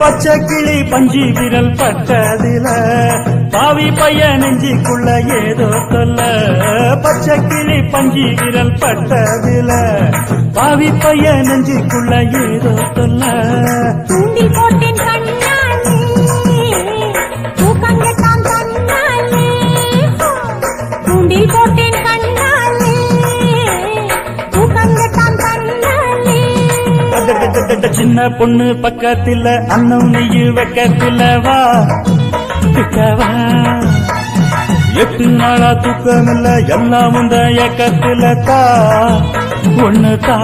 பச்சை கிளி பஞ்சி விரல் பட்டதில பாவி பைய நெஞ்சிக்குள்ள ஏதோ சொல்ல. பச்சை கிளி பஞ்சி விரல் பட்டதில பாவி பைய நெஞ்சிக்குள்ள ஏதோ சொல்ல. தூண்டி போட்டேன் கண்ணாலே தூக்கங்கட்டான் கண்ணாலே. தூண்டி போட்டேன் கண்ணாலே தூக்கங்கட்டான் கண்ணாலே. சின்ன பொண்ணு பக்கத்துல அண்ணன் நெய்யு வெக்கத்துல வா கிட்டவா. 8 நாளா தூக்கமில்ல எல்லாம் உந்த ஏக்கத்துல தா ஒண்ணு தா.